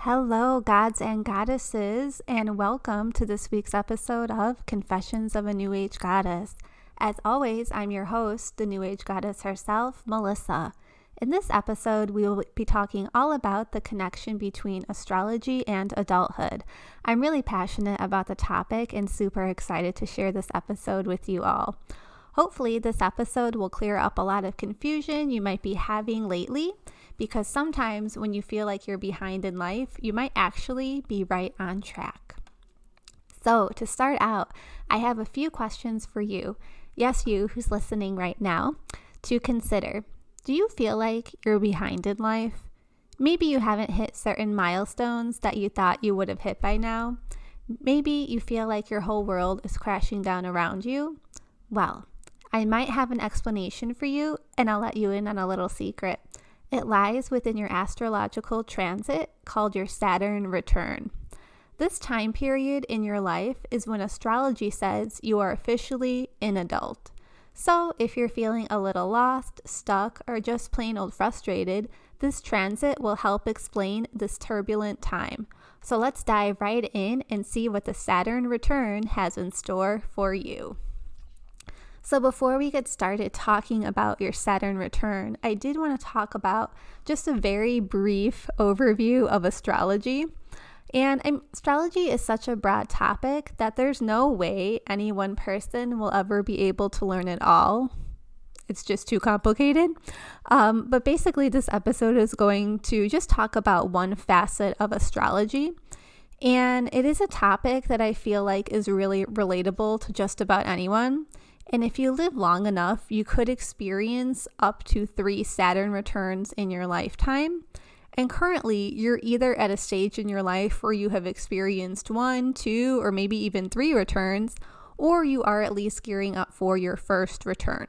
Hello, gods and goddesses, and welcome to this week's episode of Confessions of a New Age Goddess. As always, I'm your host, the New Age Goddess herself, Melissa. In this episode, we will be talking all about the connection between astrology and adulthood. I'm really passionate about the topic and super excited to share this episode with you all. Hopefully, this episode will clear up a lot of confusion you might be having lately, because sometimes when you feel like you're behind in life, you might actually be right on track. So to start out, I have a few questions for you, yes, you who's listening right now, to consider. Do you feel like you're behind in life? Maybe you haven't hit certain milestones that you thought you would have hit by now. Maybe you feel like your whole world is crashing down around you. Well, I might have an explanation for you, and I'll let you in on a little secret. It lies within your astrological transit called your Saturn Return. This time period in your life is when astrology says you are officially an adult. So if you're feeling a little lost, stuck, or just plain old frustrated, this transit will help explain this turbulent time. So let's dive right in and see what the Saturn Return has in store for you. So before we get started talking about your Saturn return, I did want to talk about just a very brief overview of astrology. And astrology is such a broad topic that there's no way any one person will ever be able to learn it all. It's just too complicated. But basically, this episode is going to just talk about one facet of astrology. And it is a topic that I feel like is really relatable to just about anyone. And if you live long enough, you could experience up to 3 Saturn returns in your lifetime. And currently, you're either at a stage in your life where you have experienced 1, 2, or maybe even 3 returns, or you are at least gearing up for your first return.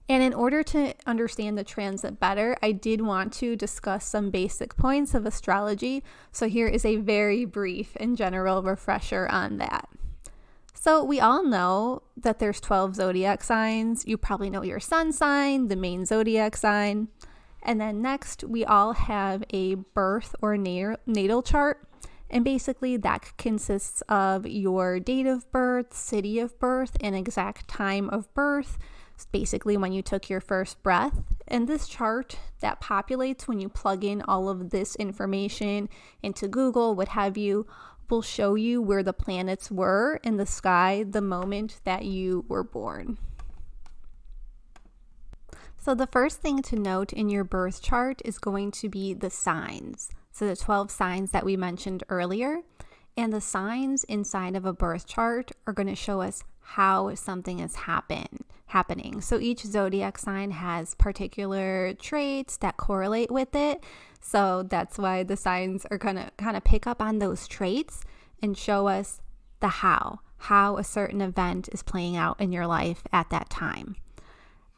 And in order to understand the transit better, I did want to discuss some basic points of astrology. So here is a very brief and general refresher on that. So we all know that there's 12 zodiac signs. You probably know your sun sign, the main zodiac sign. And then next, we all have a birth or natal chart. And basically that consists of your date of birth, city of birth, and exact time of birth. It's basically when you took your first breath. And this chart that populates when you plug in all of this information into Google, what have you, will show you where the planets were in the sky the moment that you were born. So the first thing to note in your birth chart is going to be the signs. So the 12 signs that we mentioned earlier, and the signs inside of a birth chart are going to show us how something is happening. So each zodiac sign has particular traits that correlate with it. So that's why the signs are going to kind of pick up on those traits and show us the how a certain event is playing out in your life at that time.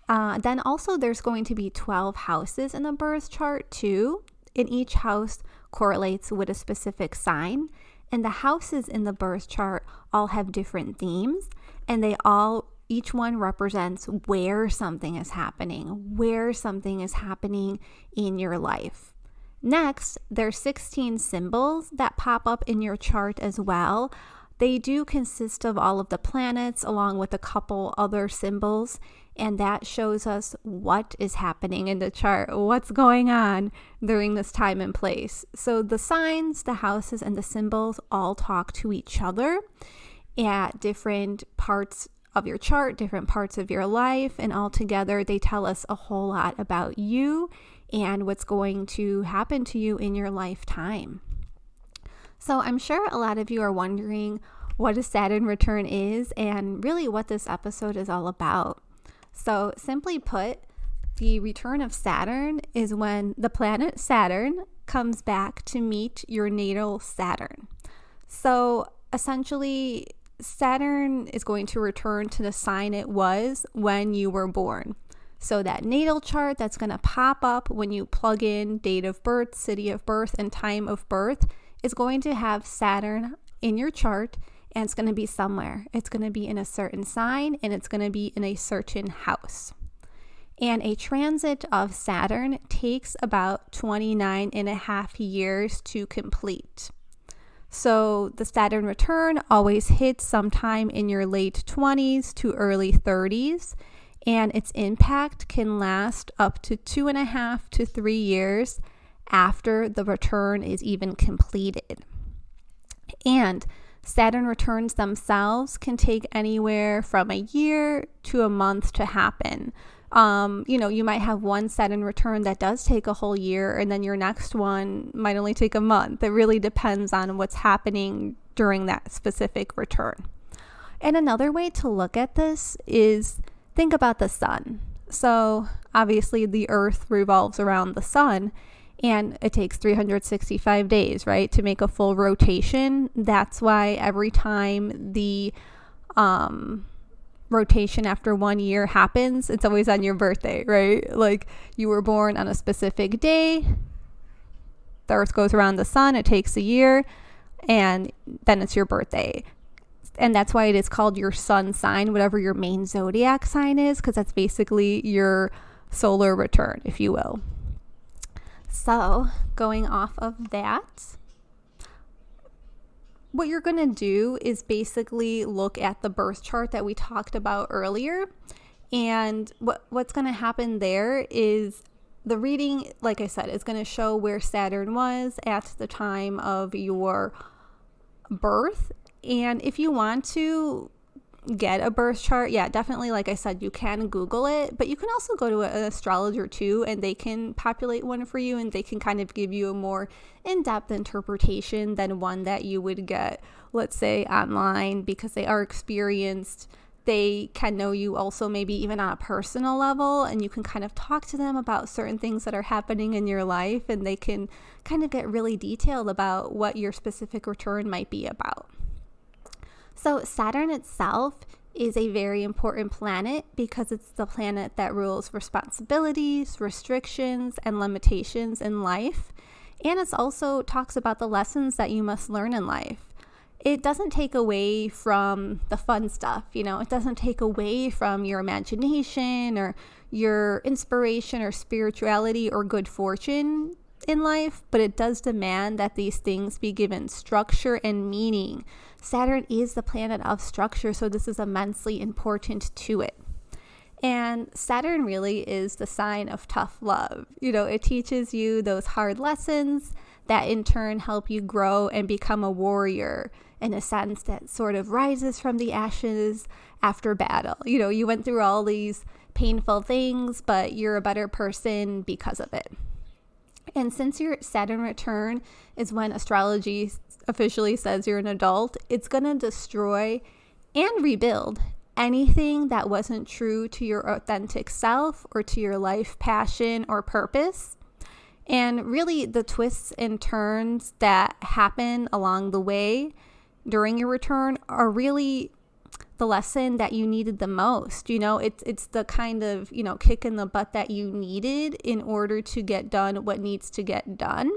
Then also there's going to be 12 houses in the birth chart too. And each house correlates with a specific sign. And the houses in the birth chart all have different themes, and each one represents where something is happening in your life. Next, there's 16 symbols that pop up in your chart as well. They do consist of all of the planets along with a couple other symbols, and that shows us what is happening in the chart, what's going on during this time and place. So the signs, the houses, and the symbols all talk to each other at different parts of your chart, different parts of your life, and all together they tell us a whole lot about you and what's going to happen to you in your lifetime. So I'm sure a lot of you are wondering what a Saturn return is and really what this episode is all about. So simply put, the return of Saturn is when the planet Saturn comes back to meet your natal Saturn. So essentially, Saturn is going to return to the sign it was when you were born. So that natal chart that's going to pop up when you plug in date of birth, city of birth, and time of birth is going to have Saturn in your chart, and it's going to be somewhere. It's going to be in a certain sign, and it's going to be in a certain house. And a transit of Saturn takes about 29 and a half years to complete. So the Saturn return always hits sometime in your late 20s to early 30s, and its impact can last up to 2.5 to 3 years after the return is even completed. And Saturn returns themselves can take anywhere from a year to a month to happen. You might have one Saturn return that does take a whole year, and then your next one might only take a month. It really depends on what's happening during that specific return. And another way to look at this is think about the sun. So obviously the Earth revolves around the sun, and it takes 365 days, right, to make a full rotation. That's why every time the rotation after 1 year happens, it's always on your birthday, right? Like you were born on a specific day, the Earth goes around the sun, it takes a year, and then it's your birthday. And that's why it is called your sun sign, whatever your main zodiac sign is, because that's basically your solar return, if you will. So going off of that, what you're going to do is basically look at the birth chart that we talked about earlier. And what's going to happen there is the reading, like I said, is going to show where Saturn was at the time of your birth. And if you want to get a birth chart, yeah, definitely, like I said, you can Google it, but you can also go to an astrologer too, and they can populate one for you, and they can kind of give you a more in-depth interpretation than one that you would get, let's say, online, because they are experienced. They can know you also maybe even on a personal level, and you can kind of talk to them about certain things that are happening in your life, and they can kind of get really detailed about what your specific return might be about. So Saturn itself is a very important planet because it's the planet that rules responsibilities, restrictions, and limitations in life. And it also talks about the lessons that you must learn in life. It doesn't take away from the fun stuff, it doesn't take away from your imagination or your inspiration or spirituality or good fortune in life, but it does demand that these things be given structure and meaning. Saturn is the planet of structure, so this is immensely important to it. And Saturn really is the sign of tough love. It teaches you those hard lessons that in turn help you grow and become a warrior in a sense that sort of rises from the ashes after battle. You went through all these painful things, but you're a better person because of it. And since your Saturn return is when astrology officially says you're an adult, it's going to destroy and rebuild anything that wasn't true to your authentic self or to your life passion or purpose. And really the twists and turns that happen along the way during your return are really the lesson that you needed the most. It's the kind of, kick in the butt that you needed in order to get done what needs to get done.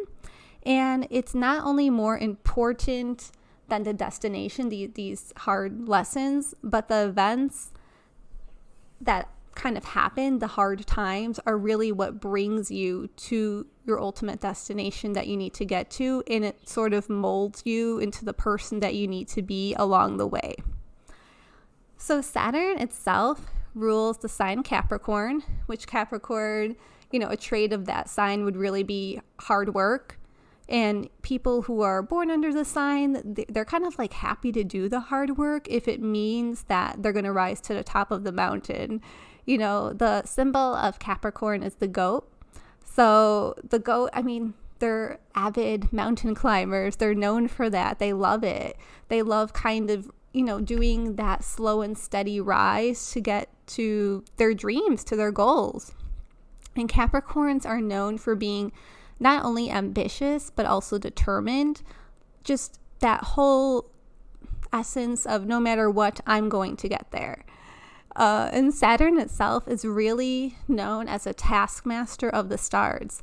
And it's not only more important than the destination, these hard lessons, but the events that kind of happen, the hard times, are really what brings you to your ultimate destination that you need to get to, and it sort of molds you into the person that you need to be along the way. So Saturn itself rules the sign Capricorn, which Capricorn, a trait of that sign would really be hard work. And people who are born under the sign, they're kind of like happy to do the hard work if it means that they're going to rise to the top of the mountain. The symbol of Capricorn is the goat. So the goat, they're avid mountain climbers. They're known for that. They love it. They love kind of, doing that slow and steady rise to get to their dreams, to their goals. And Capricorns are known for being not only ambitious, but also determined. Just that whole essence of no matter what, I'm going to get there. And Saturn itself is really known as a taskmaster of the stars.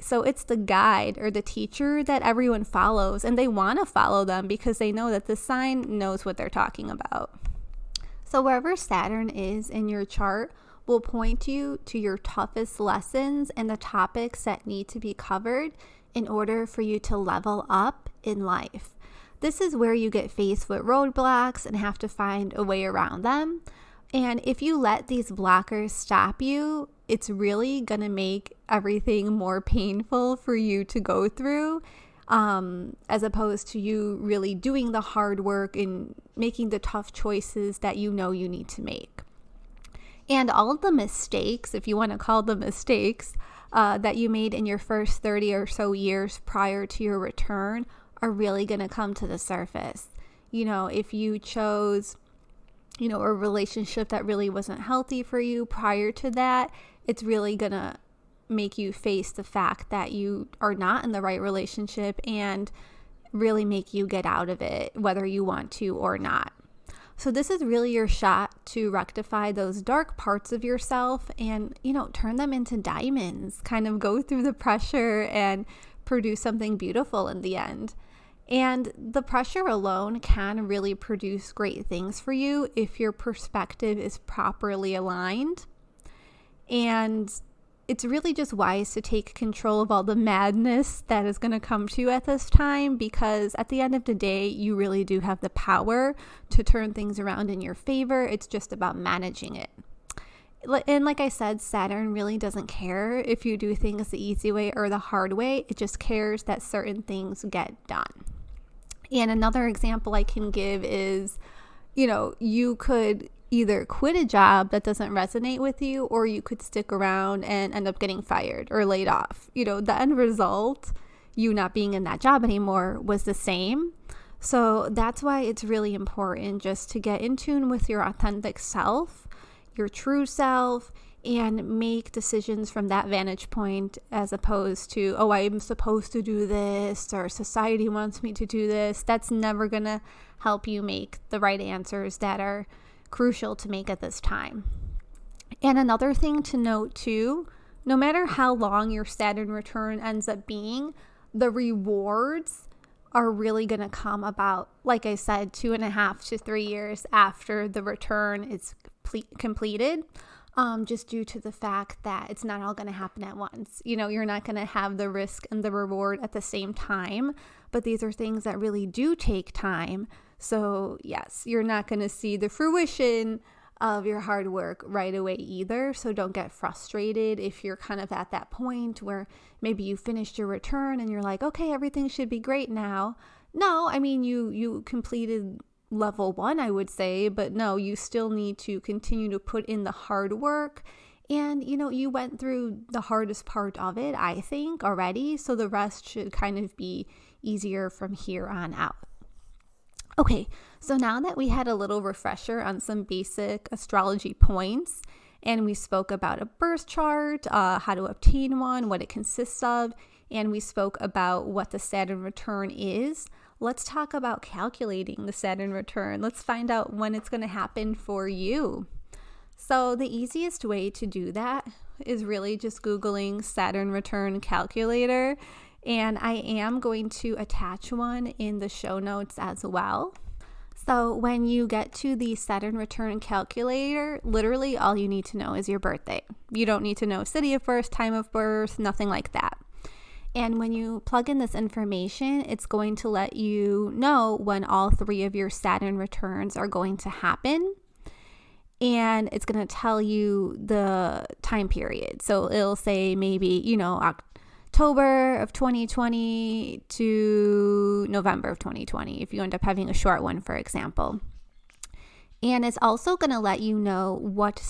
So it's the guide or the teacher that everyone follows, and they want to follow them because they know that the sign knows what they're talking about. So wherever Saturn is in your chart will point you to your toughest lessons and the topics that need to be covered in order for you to level up in life. This is where you get faced with roadblocks and have to find a way around them. And if you let these blockers stop you, it's really going to make everything more painful for you to go through, as opposed to you really doing the hard work and making the tough choices that you know you need to make. And all of the mistakes, if you want to call them mistakes, that you made in your first 30 or so years prior to your return are really going to come to the surface. If you chose, a relationship that really wasn't healthy for you prior to that, it's really going to make you face the fact that you are not in the right relationship and really make you get out of it, whether you want to or not. So this is really your shot to rectify those dark parts of yourself and, turn them into diamonds, kind of go through the pressure and produce something beautiful in the end. And the pressure alone can really produce great things for you if your perspective is properly aligned. And it's really just wise to take control of all the madness that is going to come to you at this time, because at the end of the day, you really do have the power to turn things around in your favor. It's just about managing it. And like I said, Saturn really doesn't care if you do things the easy way or the hard way. It just cares that certain things get done. And another example I can give is, you could either quit a job that doesn't resonate with you, or you could stick around and end up getting fired or laid off. The end result, you not being in that job anymore, was the same. So that's why it's really important just to get in tune with your authentic self, your true self, and make decisions from that vantage point, as opposed to, I'm supposed to do this, or society wants me to do this. That's never going to help you make the right answers that are crucial to make at this time. And another thing to note too, no matter how long your Saturn return ends up being, the rewards are really going to come about, like I said, 2.5 to 3 years after the return is completed. Just due to the fact that it's not all going to happen at once. You're not going to have the risk and the reward at the same time, but these are things that really do take time. So yes, you're not going to see the fruition of your hard work right away either. So don't get frustrated if you're kind of at that point where maybe you finished your return and you're like, okay, everything should be great now. No, you completed level 1, I would say, but no, you still need to continue to put in the hard work. And, you went through the hardest part of it, I think, already. So the rest should kind of be easier from here on out. Okay, so now that we had a little refresher on some basic astrology points, and we spoke about a birth chart, how to obtain one, what it consists of, and we spoke about what the Saturn return is, let's talk about calculating the Saturn return. Let's find out when it's going to happen for you. So the easiest way to do that is really just Googling Saturn return calculator. And I am going to attach one in the show notes as well. So when you get to the Saturn return calculator, literally all you need to know is your birthday. You don't need to know city of birth, time of birth, nothing like that. And when you plug in this information, it's going to let you know when all 3 of your Saturn returns are going to happen. And it's going to tell you the time period. So it'll say maybe, October of 2020 to November of 2020, if you end up having a short one, for example. And it's also going to let you know what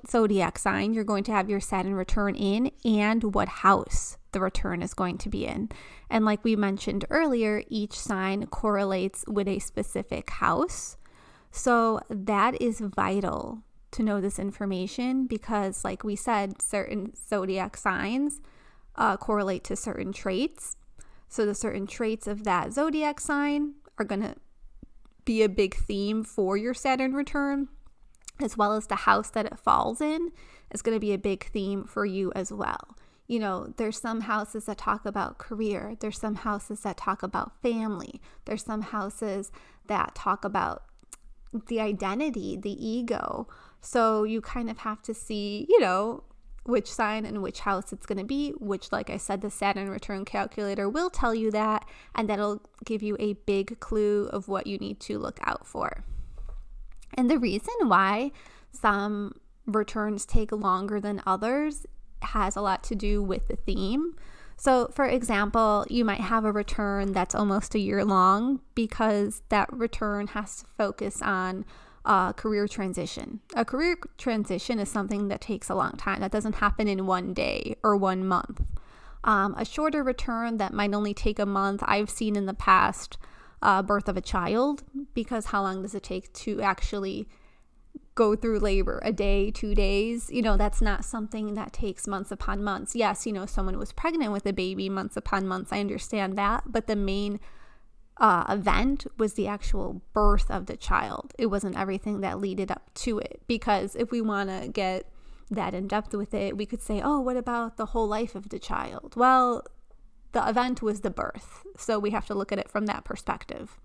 zodiac sign you're going to have your Saturn return in and what house the return is going to be in. And like we mentioned earlier, each sign correlates with a specific house. So that is vital to know this information because, like we said, certain zodiac signs correlate to certain traits. So the certain traits of that zodiac sign are going to be a big theme for your Saturn return, as well as the house that it falls in is going to be a big theme for you as well. There's some houses that talk about career. There's some houses that talk about family. There's some houses that talk about the identity, the ego. So you kind of have to see, which sign and which house it's going to be, which, like I said, the Saturn Return calculator will tell you that, and that'll give you a big clue of what you need to look out for. And the reason why some returns take longer than others has a lot to do with the theme. So, for example, you might have a return that's almost a year long because that return has to focus on career transition. A career transition is something that takes a long time. That doesn't happen in one day or 1 month. A shorter return that might only take a month, I've seen in the past birth of a child, because how long does it take to actually go through labor? A day, 2 days? That's not something that takes months upon months. Yes, someone was pregnant with a baby months upon months. I understand that. But the main event was the actual birth of the child. It wasn't everything that leaded up to it, because if we want to get that in depth with it, we could say, oh, what about the whole life of the child? Well, the event was the birth, so we have to look at it from that perspective.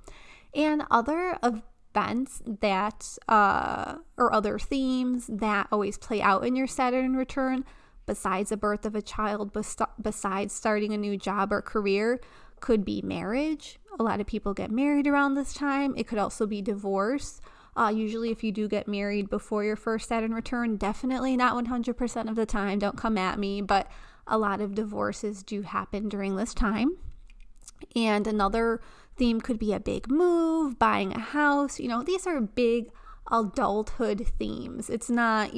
And other events that or other themes that always play out in your Saturn return, besides the birth of a child, besides starting a new job or career, could be marriage. A lot of people get married around this time. It could also be divorce. Usually if you do get married before your first Saturn return, definitely not 100% of the time, don't come at me, but a lot of divorces do happen during this time. And another theme could be a big move, buying a house. These are big adulthood themes. It's not,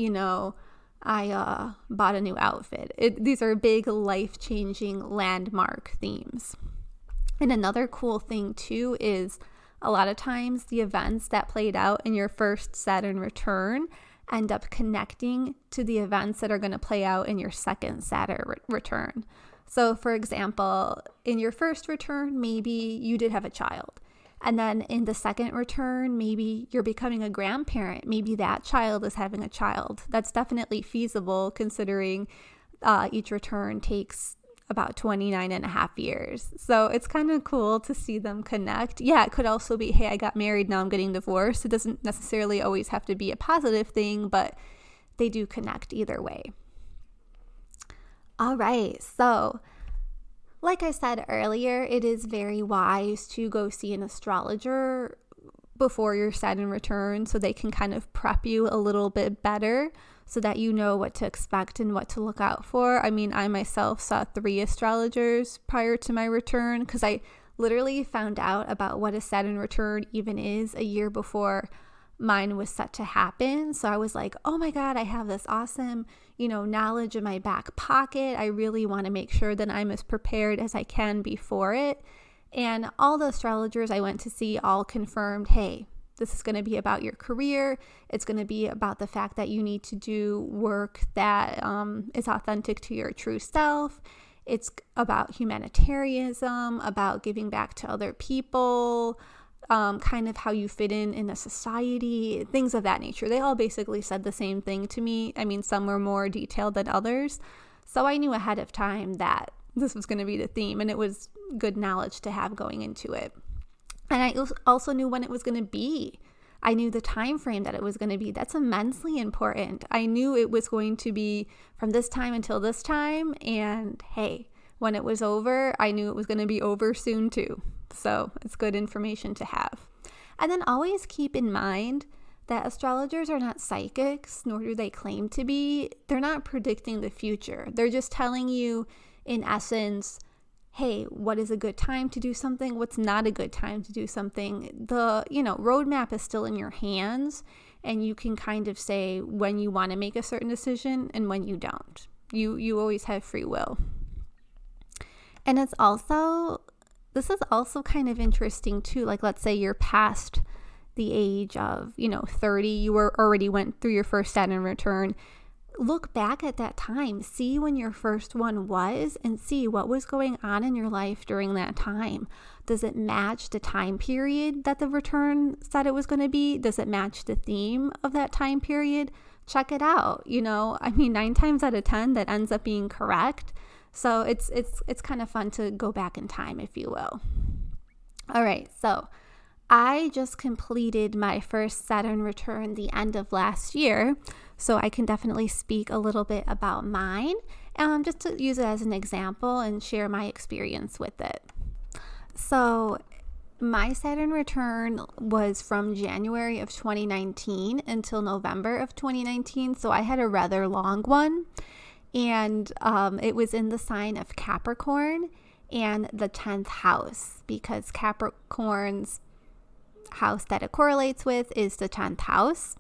I bought a new outfit. These are big life-changing landmark themes. And another cool thing too is a lot of times the events that played out in your first Saturn return end up connecting to the events that are going to play out in your second Saturn return. So for example, in your first return, maybe you did have a child. And then in the second return, maybe you're becoming a grandparent. Maybe that child is having a child. That's definitely feasible, considering each return takes about 29 and a half years. So it's kind of cool to see them connect. Yeah, it could also be, hey, I got married, now I'm getting divorced. It doesn't necessarily always have to be a positive thing, but they do connect either way. All right, so like I said earlier, it is very wise to go see an astrologer before your Saturn return so they can kind of prep you a little bit better, so that you know what to expect and what to look out for. I mean, I myself saw 3 astrologers prior to my return, because I literally found out about what a Saturn return even is a year before mine was set to happen. So I was like, oh my God, I have this awesome, knowledge in my back pocket. I really want to make sure that I'm as prepared as I can before it. And all the astrologers I went to see all confirmed, hey, this is going to be about your career. It's going to be about the fact that you need to do work that is authentic to your true self. It's about humanitarianism, about giving back to other people, kind of how you fit in a society, things of that nature. They all basically said the same thing to me. I mean, some were more detailed than others. So I knew ahead of time that this was going to be the theme, and it was good knowledge to have going into it. And I also knew when it was going to be. I knew the time frame that it was going to be. That's immensely important. I knew it was going to be from this time until this time. And hey, when it was over, I knew it was going to be over soon too. So it's good information to have. And then always keep in mind that astrologers are not psychics, nor do they claim to be. They're not predicting the future. They're just telling you, in essence, hey, what is a good time to do something? What's not a good time to do something? The, roadmap is still in your hands, and you can kind of say when you want to make a certain decision and when you don't. You always have free will. And this is also kind of interesting too. Like, let's say you're past the age of, 30, you already went through your first Saturn return. Look back at that time, see when your first one was, and see what was going on in your life during that time. Does it match the time period that the return said it was going to be? Does it match the theme of that time period? Check it out. 9 times out of 10, that ends up being correct. So it's kind of fun to go back in time, if you will. All right, so I just completed my first Saturn return the end of last year, so I can definitely speak a little bit about mine, just to use it as an example and share my experience with it. So my Saturn return was from January of 2019 until November of 2019, so I had a rather long one, and it was in the sign of Capricorn and the 10th house, because Capricorn's house that it correlates with is the 10th house.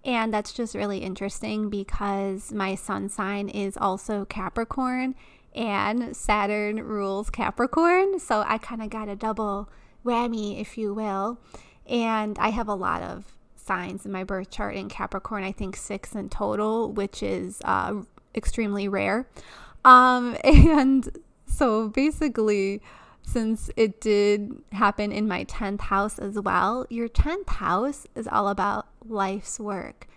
And that's just really interesting because my sun sign is also Capricorn and Saturn rules Capricorn. So I kind of got a double whammy, if you will. And I have a lot of signs in my birth chart in Capricorn, I think 6 in total, which is extremely rare. And so basically, since it did happen in my 10th house as well, your 10th house is all about life's work,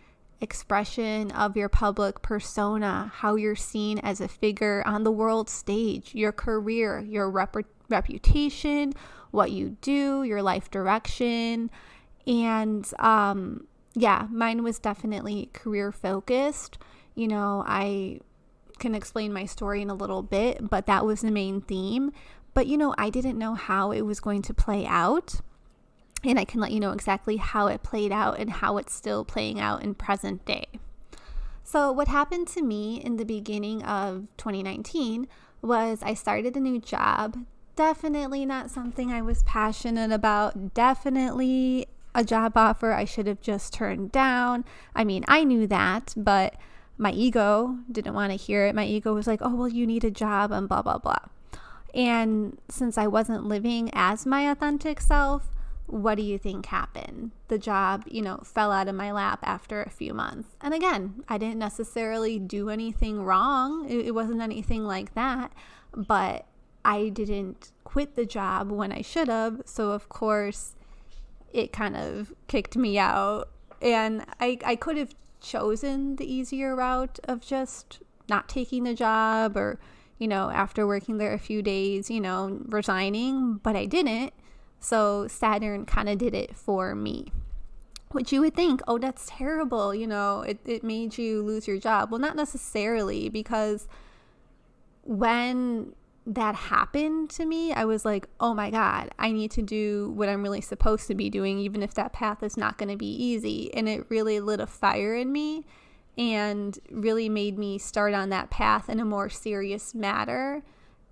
expression of your public persona, how you're seen as a figure on the world stage, your career, your reputation, what you do, your life direction. And mine was definitely career focused. I can explain my story in a little bit, but that was the main theme. But, I didn't know how it was going to play out. And I can let you know exactly how it played out and how it's still playing out in present day. So what happened to me in the beginning of 2019 was I started a new job. Definitely not something I was passionate about. Definitely a job offer I should have just turned down. I mean, I knew that, but my ego didn't want to hear it. My ego was like, oh, well, you need a job and blah, blah, blah. And since I wasn't living as my authentic self, what do you think happened? The job, fell out of my lap after a few months. And again, I didn't necessarily do anything wrong. It wasn't anything like that. But I didn't quit the job when I should have. So, of course, it kind of kicked me out. And I could have chosen the easier route of just not taking the job or, after working there a few days, resigning, but I didn't. So Saturn kind of did it for me, which you would think, oh, that's terrible. It made you lose your job. Well, not necessarily, because when that happened to me, I was like, oh my God, I need to do what I'm really supposed to be doing, even if that path is not going to be easy. And it really lit a fire in me and really made me start on that path in a more serious matter.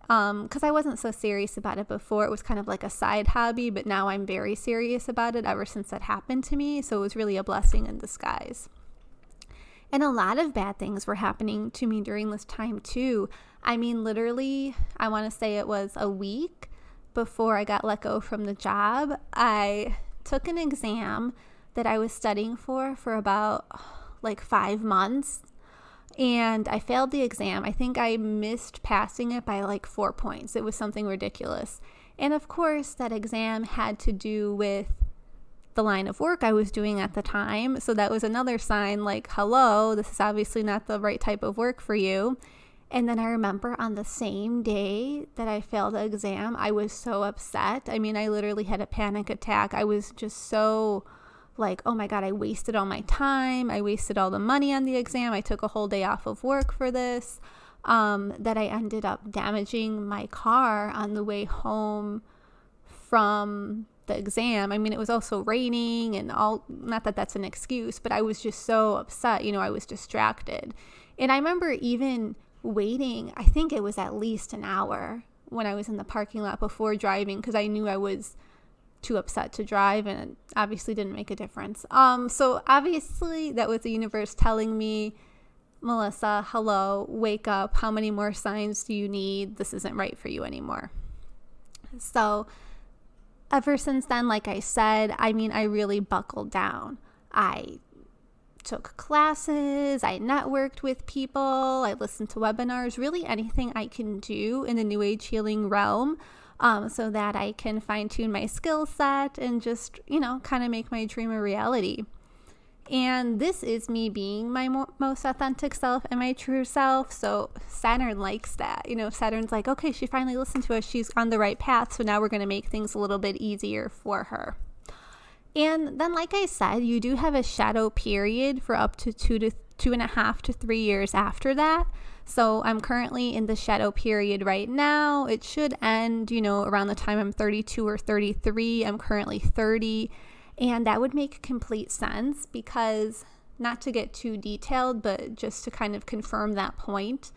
Because I wasn't so serious about it before. It was kind of like a side hobby, but now I'm very serious about it ever since that happened to me. So it was really a blessing in disguise. And a lot of bad things were happening to me during this time too. I mean, literally, I want to say it was a week before I got let go from the job. I took an exam that I was studying for about 5 months. And I failed the exam. I think I missed passing it by 4 points. It was something ridiculous. And of course, that exam had to do with the line of work I was doing at the time. So that was another sign hello, this is obviously not the right type of work for you. And then I remember on the same day that I failed the exam, I was so upset. I mean, I literally had a panic attack. I was just so oh my God, I wasted all my time. I wasted all the money on the exam. I took a whole day off of work for this, that I ended up damaging my car on the way home from the exam. I mean, it was also raining and all, not that that's an excuse, but I was just so upset. I was distracted. And I remember even waiting, I think it was at least an hour when I was in the parking lot before driving, because I knew I was too upset to drive, and it obviously didn't make a difference. So obviously that was the universe telling me, Melissa, hello, wake up. How many more signs do you need? This isn't right for you anymore. So ever since then, like I said, I mean, I really buckled down. I took classes, I networked with people, I listened to webinars, really anything I can do in the New Age healing realm, so that I can fine-tune my skill set and just, kind of make my dream a reality. And this is me being my most authentic self and my true self. So Saturn likes that. Saturn's like, okay, she finally listened to us. She's on the right path. So now we're going to make things a little bit easier for her. And then, like I said, you do have a shadow period for up to 2.5 to 3 years after that. So I'm currently in the shadow period right now. It should end, around the time I'm 32 or 33. I'm currently 30. And that would make complete sense because, not to get too detailed, but just to kind of confirm that point,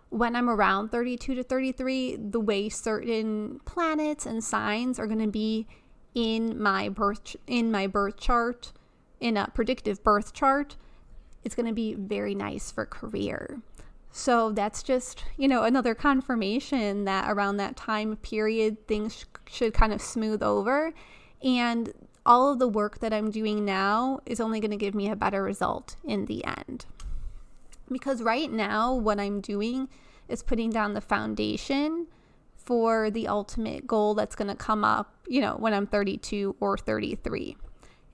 when I'm around 32 to 33, the way certain planets and signs are going to be in my birth chart, in a predictive birth chart, it's going to be very nice for career. So that's just, another confirmation that around that time period, things should kind of smooth over. And all of the work that I'm doing now is only going to give me a better result in the end. Because right now, what I'm doing is putting down the foundation for the ultimate goal that's going to come up, when I'm 32 or 33.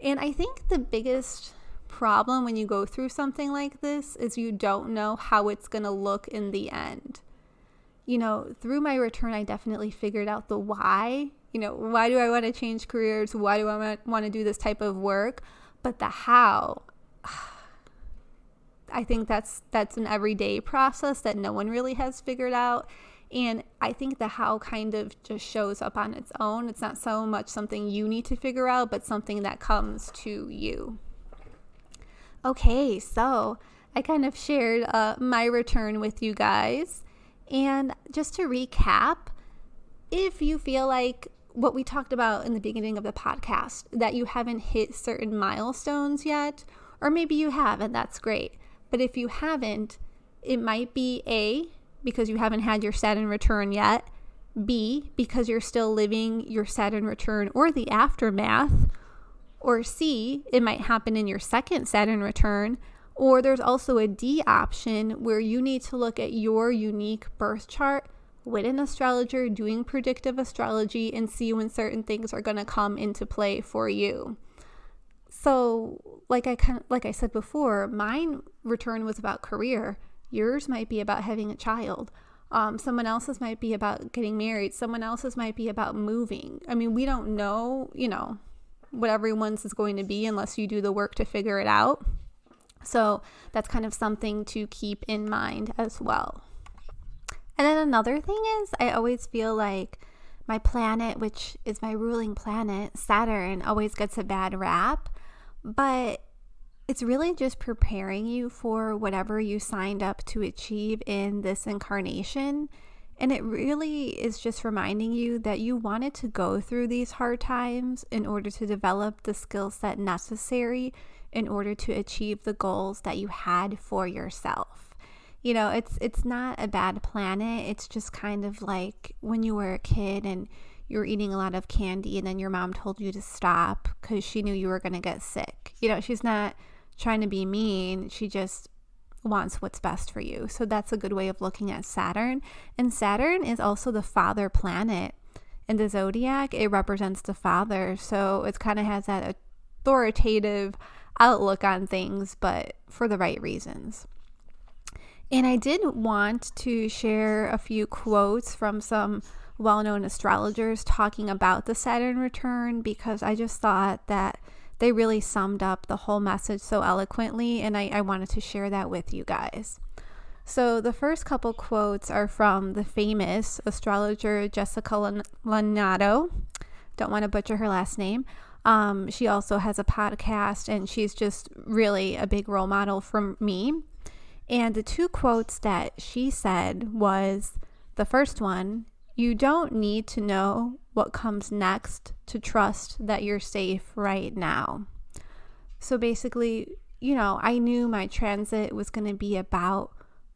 And I think the biggest problem when you go through something like this is you don't know how it's going to look in the end. Through my return, I definitely figured out the why. Why do I want to change careers? Why do I want to do this type of work? But the how, I think that's an everyday process that no one really has figured out. And I think the how kind of just shows up on its own. It's not so much something you need to figure out, but something that comes to you. Okay, so I kind of shared my return with you guys. And just to recap, if you feel like what we talked about in the beginning of the podcast, that you haven't hit certain milestones yet, or maybe you have, and that's great. But if you haven't, it might be A, because you haven't had your Saturn return yet, B, because you're still living your Saturn return or the aftermath, or C, it might happen in your second Saturn return, or there's also a D option where you need to look at your unique birth chart with an astrologer doing predictive astrology and see when certain things are going to come into play for you. So like I said before, mine return was about career. Yours might be about having a child. Someone else's might be about getting married. Someone else's might be about moving. I mean, we don't know, what everyone's is going to be unless you do the work to figure it out. So that's kind of something to keep in mind as well. And then another thing is, I always feel like my planet, which is my ruling planet, Saturn, always gets a bad rap. But it's really just preparing you for whatever you signed up to achieve in this incarnation. And it really is just reminding you that you wanted to go through these hard times in order to develop the skill set necessary in order to achieve the goals that you had for yourself. It's not a bad planet. It's just kind of like when you were a kid and you were eating a lot of candy and then your mom told you to stop because she knew you were going to get sick. She's not trying to be mean. She just wants what's best for you. So that's a good way of looking at Saturn. And Saturn is also the father planet in the zodiac. It represents the father. So it kind of has that authoritative outlook on things, but for the right reasons. And I did want to share a few quotes from some well-known astrologers talking about the Saturn return, because I just thought that they really summed up the whole message so eloquently, and I wanted to share that with you guys. So the first couple quotes are from the famous astrologer Jessica Lanato. Don't want to butcher her last name. She also has a podcast, and she's just really a big role model for me. And the two quotes that she said was, the first one, "You don't need to know what comes next to trust that you're safe right now." So basically, I knew my transit was going to be about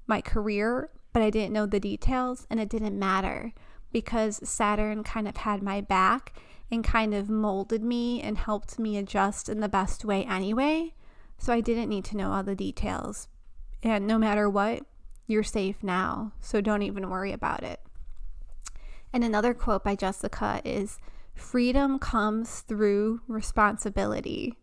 my career, but I didn't know the details, and it didn't matter because Saturn kind of had my back and kind of molded me and helped me adjust in the best way anyway. So I didn't need to know all the details. And no matter what, you're safe now. So don't even worry about it. And another quote by Jessica is, "Freedom comes through responsibility."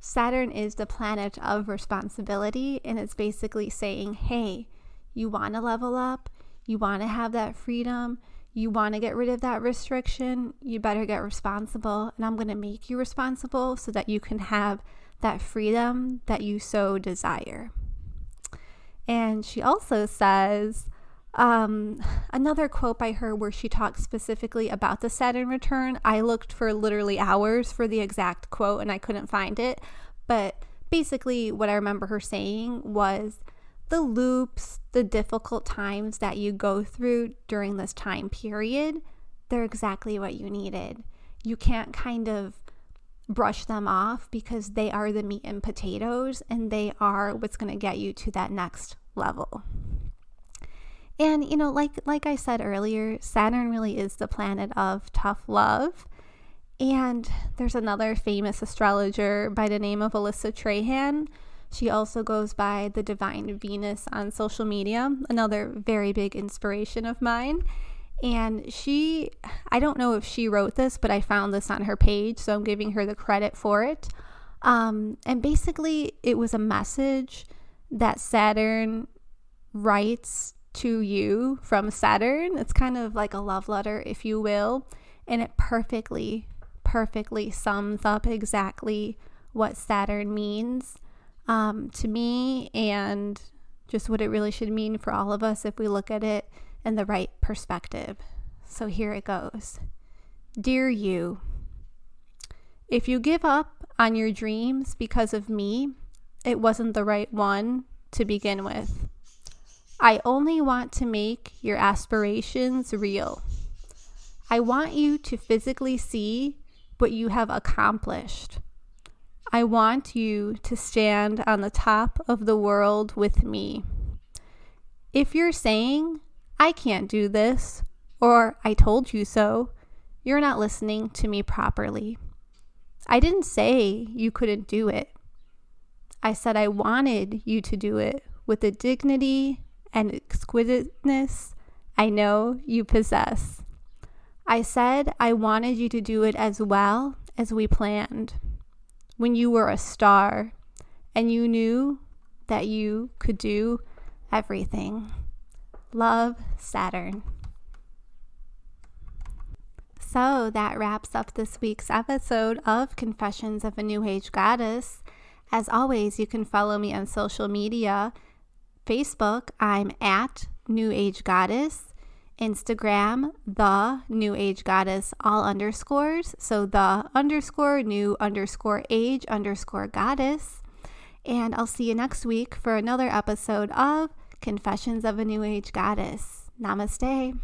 Saturn is the planet of responsibility, and it's basically saying, hey, you want to level up, you want to have that freedom, you want to get rid of that restriction, you better get responsible. And I'm going to make you responsible so that you can have that freedom that you so desire. And she also says, another quote by her where she talks specifically about the Saturn return. I looked for literally hours for the exact quote and I couldn't find it. But basically what I remember her saying was, the loops, the difficult times that you go through during this time period, they're exactly what you needed. You can't kind of brush them off because they are the meat and potatoes and they are what's going to get you to that next level. And, you know, like I said earlier, Saturn really is the planet of tough love. And there's another famous astrologer by the name of Alyssa Trahan. She also goes by the Divine Venus on social media, another very big inspiration of mine. And I don't know if she wrote this, but I found this on her page, so I'm giving her the credit for it. And basically, it was a message that Saturn writes to you from Saturn. It's kind of like a love letter, if you will, and it perfectly sums up exactly what Saturn means to me, and just what it really should mean for all of us if we look at it in the right perspective. So here it goes. Dear you, if you give up on your dreams because of me, it wasn't the right one to begin with. I only want to make your aspirations real. I want you to physically see what you have accomplished. I want you to stand on the top of the world with me. If you're saying, I can't do this, or I told you so, you're not listening to me properly. I didn't say you couldn't do it. I said I wanted you to do it with the dignity and exquisiteness I know you possess. I said I wanted you to do it as well as we planned, when you were a star and you knew that you could do everything. Love, Saturn. So that wraps up this week's episode of Confessions of a New Age Goddess. As always, you can follow me on social media. Facebook, I'm at New Age Goddess. Instagram, the New Age Goddess, all underscores. So the _new_age_goddess. And I'll see you next week for another episode of Confessions of a New Age Goddess. Namaste.